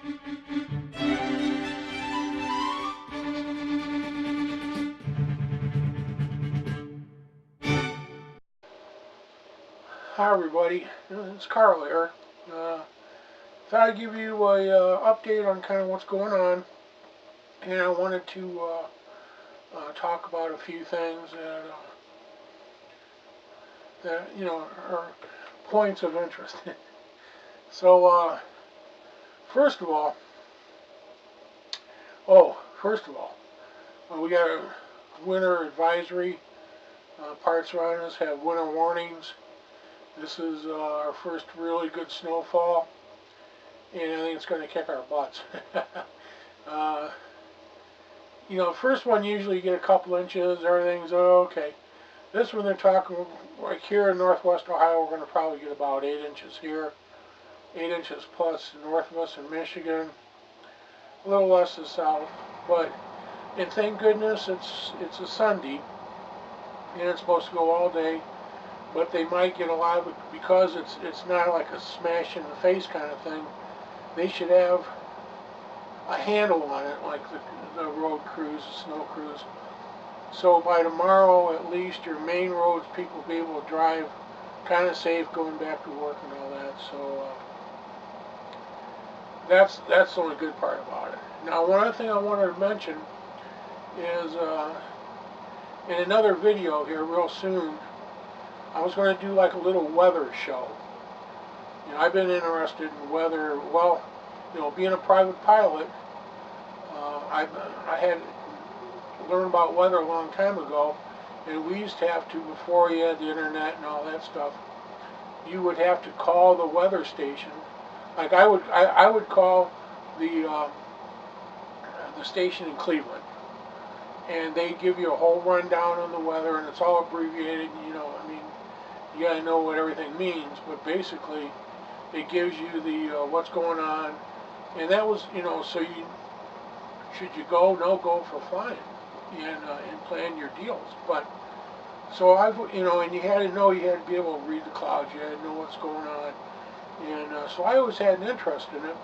Hi everybody, it's Carl here. Uh, Thought I'd give you a update on kind of what's going on, and I wanted to talk about a few things that are points of interest. So first of all, first of all, we got a winter advisory. Parts around us have winter warnings. This is our first really good snowfall, and I think it's going to kick our butts. uh, First one usually you get a couple inches, everything's okay. This one they're talking, like here in northwest Ohio, we're going to probably get about 8 inches here, 8 inches plus north of us in Michigan, a little less the south, but, and thank goodness it's a Sunday, and it's supposed to go all day, but they might get a lot of it because it's not like a smash in the face kind of thing. They should have a handle on it, like the road crews, the snow crews. So by tomorrow, at least, your main roads, people will be able to drive kind of safe going back to work and all that. So that's the only good part about it. Now, one other thing I wanted to mention is in another video here real soon, I was going to do like a little weather show. I've been interested in weather. Well, being a private pilot, I had learned about weather a long time ago, and we used to have to, before you had the internet and all that stuff, you would have to call the weather station. Like I would call the station in Cleveland, and they give you a whole rundown on the weather, and it's all abbreviated. You gotta know what everything means, but basically, it gives you the what's going on, and that was so you should you go, no go for flying, and plan your deals. But so and you had to know, you had to be able to read the clouds, you had to know what's going on, and so I always had an interest in it.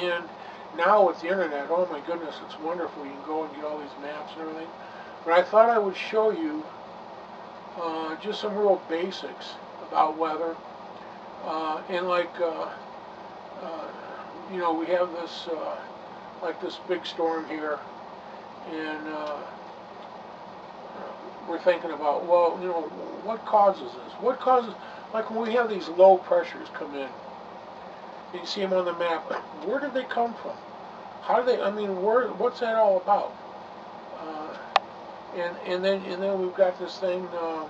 And now with the internet, oh my goodness, it's wonderful. You can go and get all these maps and everything. But I thought I would show you just some real basics about weather. And we have this like this big storm here, and we're thinking about, well, what causes this? What causes, like when we have these low pressures come in, and you see them on the map, where did they come from? How do they, what's that all about? And then we've got this thing, the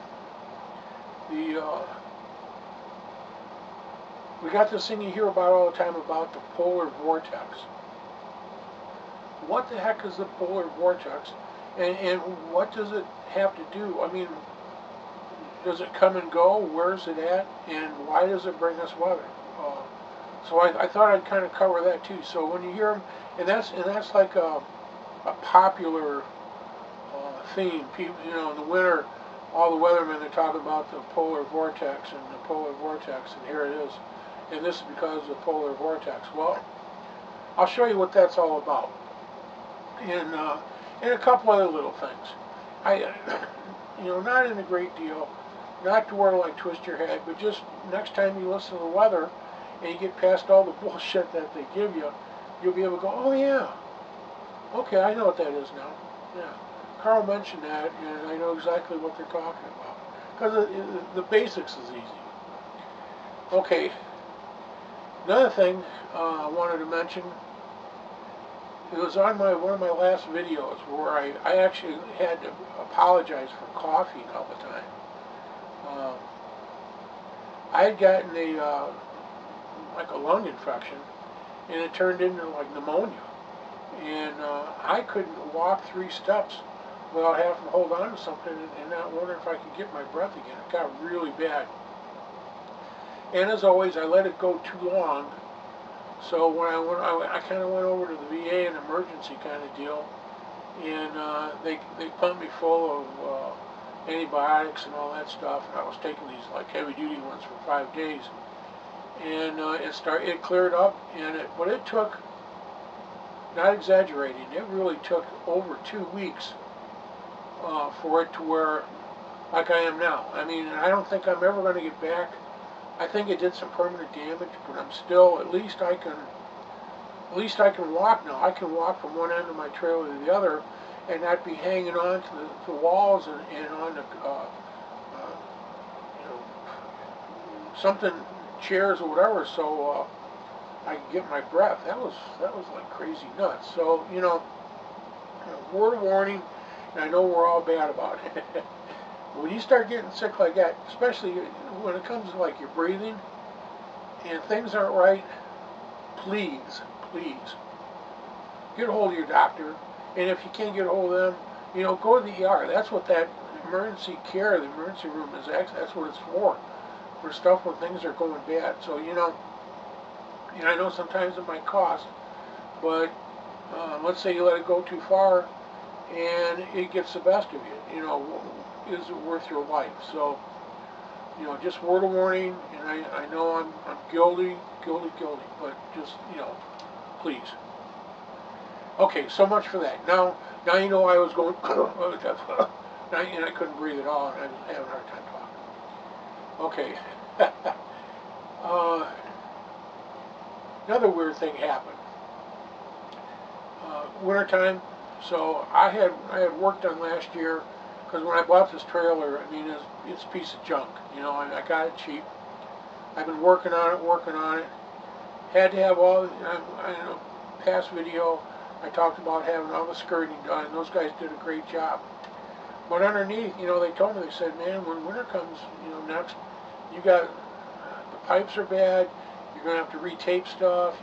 we got this thing you hear about all the time about the polar vortex. What the heck is the polar vortex, and what does it have to do? Does it come and go? Where's it at? And why does it bring us weather? So I thought I'd kind of cover that too. So when you hear them, and that's like a popular theme. People, in the winter, all the weathermen are talking about the polar vortex and the polar vortex, and here it is. And this is because of the polar vortex. Well, I'll show you what that's all about, and a couple other little things. Not in a great deal, not to where like twist your head, but just next time you listen to the weather and you get past all the bullshit that they give you, you'll be able to go, oh yeah, okay, I know what that is now. Yeah, Carl mentioned that, and I know exactly what they're talking about because the basics is easy. Okay, another thing I wanted to mention. It was on one of my last videos where I actually had to apologize for coughing all the time. Uh, I had gotten like a lung infection, and it turned into like pneumonia. And I couldn't walk 3 steps without having to hold on to something and not wondering if I could get my breath again. It got really bad. And as always, I let it go too long. So when I kind of went over to the VA, an emergency kind of deal, and they pumped me full of antibiotics and all that stuff. And I was taking these like heavy duty ones for 5 days, and it cleared up, but it took, not exaggerating, it really took over 2 weeks for it to where like I am now. I mean, I don't think I'm ever going to get back. I think it did some permanent damage, but I'm still, at least I can walk now. I can walk from one end of my trailer to the other and not be hanging on to the walls and on the, you know, something, chairs or whatever, so I can get my breath. That was like crazy nuts. So, word of warning, and I know we're all bad about it. When you start getting sick like that, especially when it comes to like your breathing and things aren't right, please, please get a hold of your doctor. And if you can't get a hold of them, go to the ER. That's what that emergency care, the emergency room is. That's what it's for stuff when things are going bad. So I know sometimes it might cost, but let's say you let it go too far, and it gets the best of you. Is it worth your life? So, just word of warning, and I know I'm guilty, but just, please. Okay, so much for that. Now you know I was going, and I couldn't breathe at all, and I was having a hard time talking. Okay. Another weird thing happened. Wintertime, so I had worked on last year, because when I bought this trailer, I mean, it's a piece of junk. I got it cheap. I've been working on it. Had to have past video, I talked about having all the skirting done, and those guys did a great job. But underneath, they told me, they said, man, when winter comes, next, you got, the pipes are bad, you're going to have to retape stuff.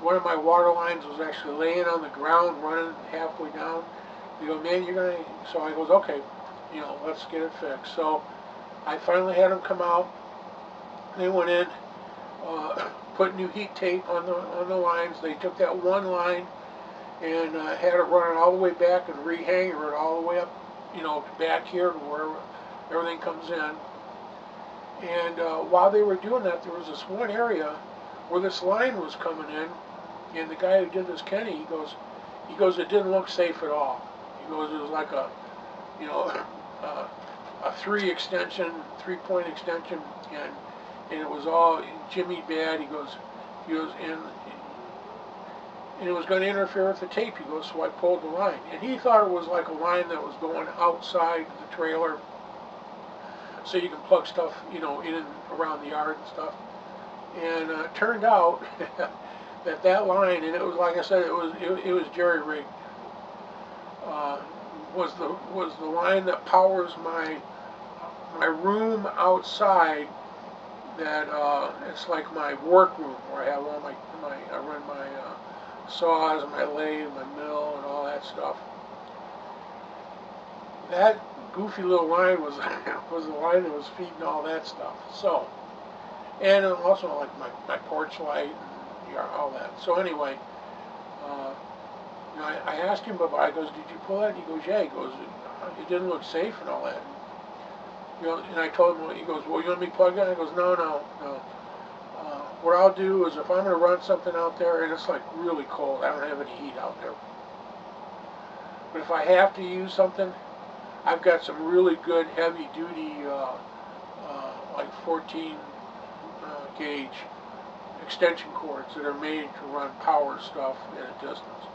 One of my water lines was actually laying on the ground, running halfway down. You go, man, so I goes, okay, let's get it fixed. So I finally had them come out. They went in, put new heat tape on the lines. They took that one line and had it running all the way back and rehanger it all the way up, back here to where everything comes in. And while they were doing that, there was this one area where this line was coming in, and the guy who did this, Kenny, he goes, it didn't look safe at all. He goes, it was like a three-point extension, and it was all jimmied bad. He goes, and it was going to interfere with the tape. He goes, so I pulled the line, and he thought it was like a line that was going outside the trailer, so you can plug stuff, in and around the yard and stuff. And it turned out that line, and it was, like I said, it was jerry rigged. Was the line that powers my room outside. That it's like my work room where I have all I run my saws, my lathe, my mill, and all that stuff. That goofy little line was the line that was feeding all that stuff. So, and also like my porch light and all that. So anyway, I asked him about it. I goes, did you pull that? He goes, yeah. He goes, it didn't look safe and all that. And I told him, he goes, well, you want me to plug it? I goes, no. What I'll do is if I'm going to run something out there and it's like really cold, I don't have any heat out there. But if I have to use something, I've got some really good heavy duty, like 14 gauge extension cords that are made to run power stuff at a distance.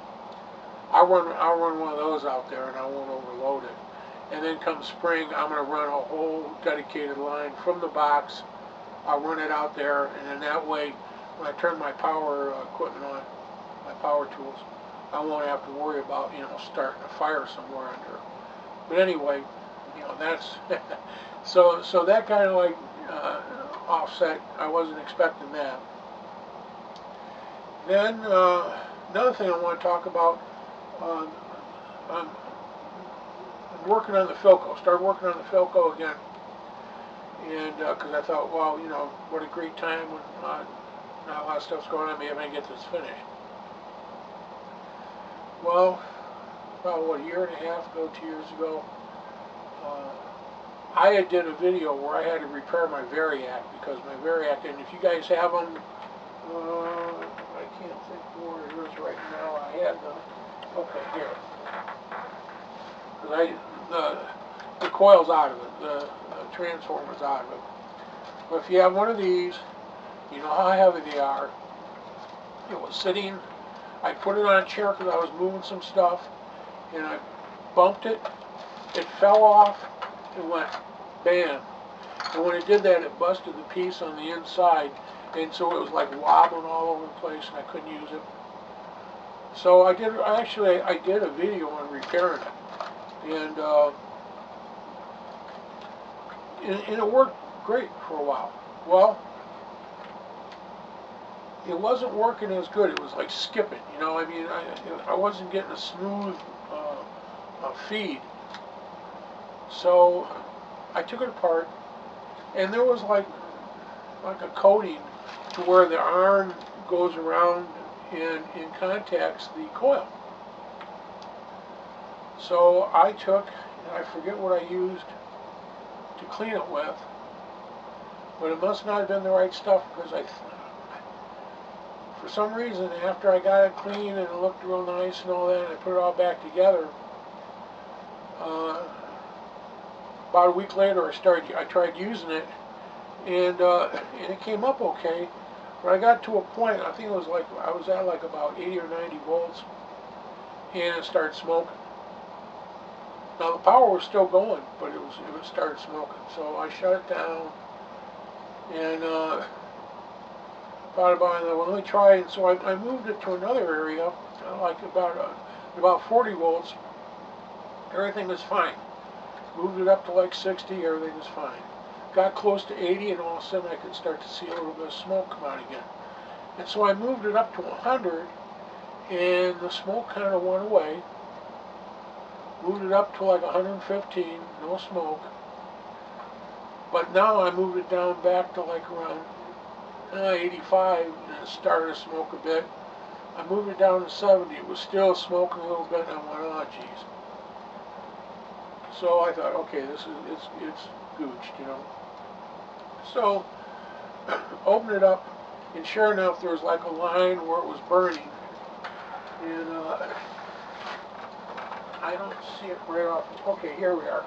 I'll run one of those out there and I won't overload it. And then come spring, I'm going to run a whole dedicated line from the box. I'll run it out there, and then that way, when I turn my power equipment on, my power tools, I won't have to worry about, starting a fire somewhere under. But anyway, that's so that kind of like offset. I wasn't expecting that. Then another thing I want to talk about. I'm working on the Philco. Started working on the Philco again, and because I thought, well, what a great time when not a lot of stuff's going on. Maybe I can get this finished. Well, about a year and a half ago, 2 years ago, I did a video where I had to repair my variac because my variac, and if you guys have them, I can't think where it is right now. I had them. Okay, here. Because the coil's out of it, the transformer's out of it. But if you have one of these, you know how heavy they are. It was sitting, I put it on a chair because I was moving some stuff, and I bumped it, it fell off, it went bam. And when it did that, it busted the piece on the inside, and so it was like wobbling all over the place, and I couldn't use it. So I did a video on repairing it, and it worked great for a while. Well, it wasn't working as good. It was like skipping, you know. I mean, I wasn't getting a smooth feed. So I took it apart, and there was like a coating to where the iron goes around and contacts the coil. So I took, and I forget what I used to clean it with, but it must not have been the right stuff because for some reason, after I got it clean and it looked real nice and all that, and I put it all back together, about a week later I tried using it, and it came up okay, but I got to a point, I think it was like, I was at like about 80 or 90 volts, and it started smoking. Now the power was still going, but it started smoking, so I shut it down, and thought about it, well, let me try it. So I moved it to another area, like about 40 volts. Everything was fine. Moved it up to like 60, everything was fine. Got close to 80, and all of a sudden I could start to see a little bit of smoke come out again. And so I moved it up to 100, and the smoke kind of went away. Moved it up to like 115, no smoke. But now I moved it down back to like around 85, and it started to smoke a bit. I moved it down to 70. It was still smoking a little bit, and I went, oh geez. So I thought, okay, it's gooched, you know. So opened it up, and sure enough, there was like a line where it was burning, and I don't see it right off. Okay, here we are.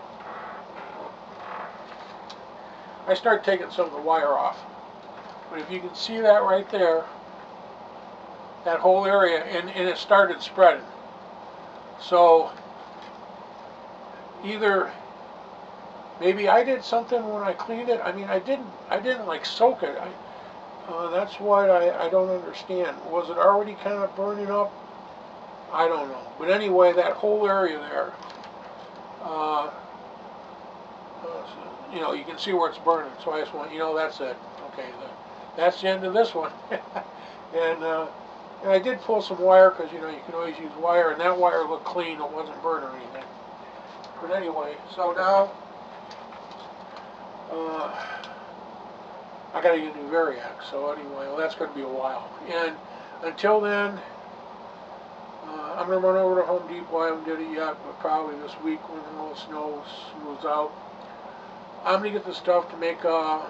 I started taking some of the wire off. But if you can see that right there, that whole area, and it started spreading. So either maybe I did something when I cleaned it. I mean, I didn't like soak it. That's what I don't understand. Was it already kind of burning up? I don't know. But anyway, that whole area there, you know, you can see where it's burning. So I just went, you know, that's it. Okay, that's the end of this one. and I did pull some wire because, you know, you can always use wire, and that wire looked clean. It wasn't burnt or anything. But anyway, so now I got to get a new variac. So anyway, well, that's going to be a while. And until then, I'm going to run over to Home Depot. I haven't did it yet, but probably this week when the little snow smooths out, I'm going to get the stuff to make a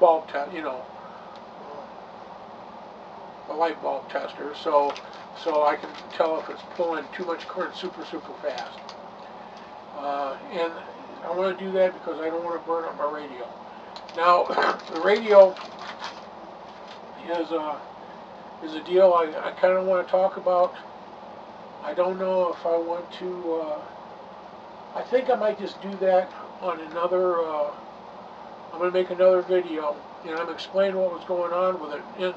bulb test, you know, a light bulb tester, so I can tell if it's pulling too much current super fast. And I want to do that because I don't want to burn up my radio. Now, the radio is a deal I kind of want to talk about. I don't know if I want to. I think I might just do that on another. I'm going to make another video, and I'm explaining what was going on with it. And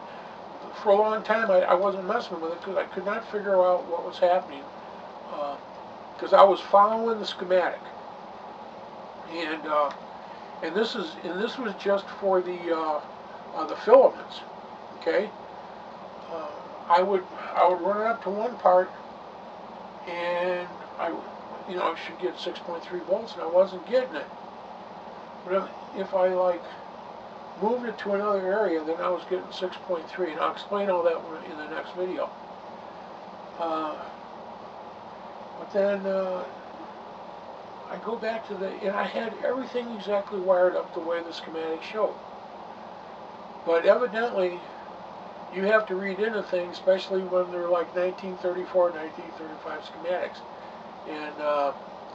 for a long time, I wasn't messing with it because I could not figure out what was happening. Because I was following the schematic, and this was just for the filaments. Okay, I would run it up to one part, and I should get 6.3 volts, and I wasn't getting it. But if I like moved it to another area, then I was getting 6.3, and I'll explain all that in the next video. But then I go back to and I had everything exactly wired up the way the schematic showed. But evidently, you have to read into things, especially when they're like 1934, 1935 schematics. And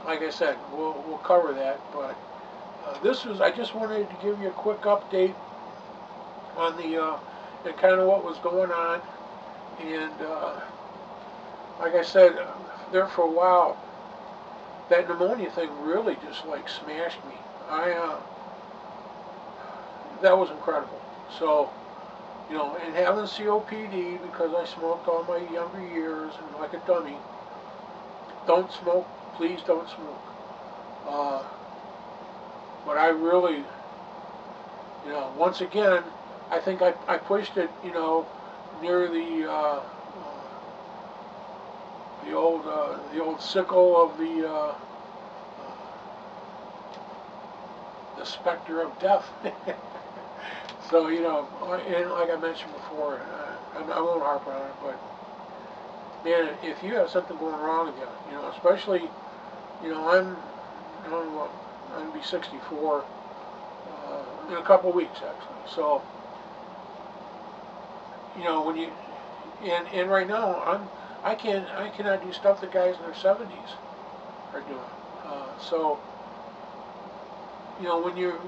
like I said, we'll cover that. But I just wanted to give you a quick update on and kind of what was going on. And like I said, there for a while, that pneumonia thing really just like smashed me. That was incredible. So, and having COPD because I smoked all my younger years and like a dummy. Don't smoke, please don't smoke. But I really, once again, I think I pushed it, near the old sickle of the specter of death. So, and like I mentioned before, I won't harp on it, but man, if you have something going wrong with you, especially, I'm going to be 64 in a couple of weeks actually. So, when you and right now I cannot do stuff that guys in their 70s are doing. So, when you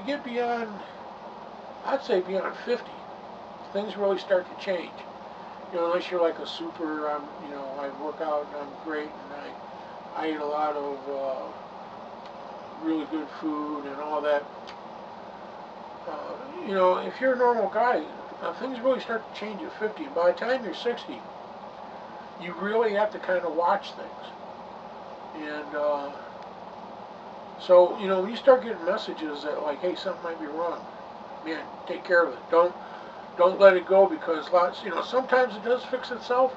get beyond, I'd say beyond 50, things really start to change. Unless you're like a super, I work out and I'm great and I eat a lot of really good food and all that. If you're a normal guy, things really start to change at 50. By the time you're 60, you really have to kind of watch things. And so, when you start getting messages that like, hey, something might be wrong, man, take care of it. Don't let it go because sometimes it does fix itself,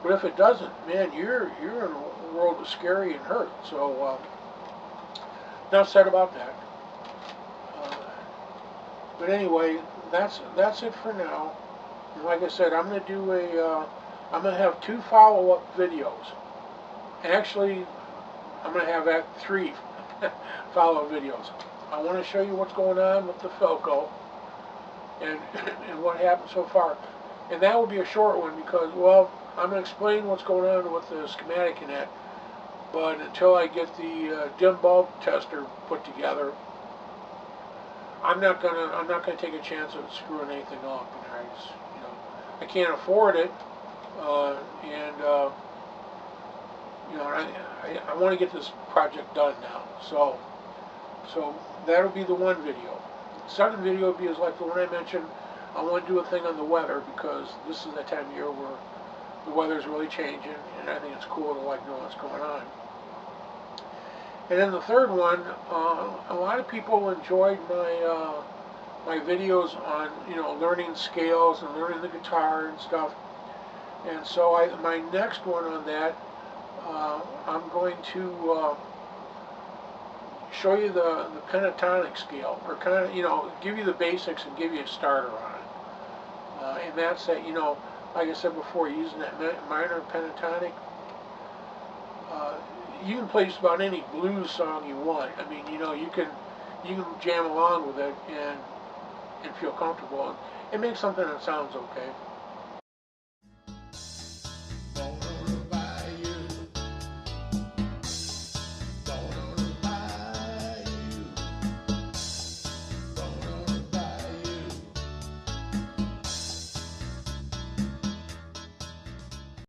but if it doesn't, man, you're in a world of scary and hurt. So, enough said about that. But anyway, that's it for now. And like I said, I'm gonna have 2 follow-up videos. Actually, I'm gonna have 3 follow-up videos. I want to show you what's going on with the Felco and and what happened so far. And that will be a short one because, well, I'm going to explain what's going on with the schematic in that. But until I get the dim bulb tester put together, I'm not gonna take a chance of screwing anything up. I can't afford it, and I want to get this project done now. So that'll be the one video. The second video will be like the one I mentioned. I want to do a thing on the weather because this is that time of year where the weather's really changing, and I think it's cool to know what's going on. And then the third one, a lot of people enjoyed my videos on learning scales and learning the guitar and stuff. And so my next one on that, I'm going to show you the pentatonic scale, or kind of give you the basics and give you a starter on it. And that's that like I said before, using that minor pentatonic. You can play just about any blues song you want. I mean, you can jam along with it and feel comfortable and make something that sounds okay.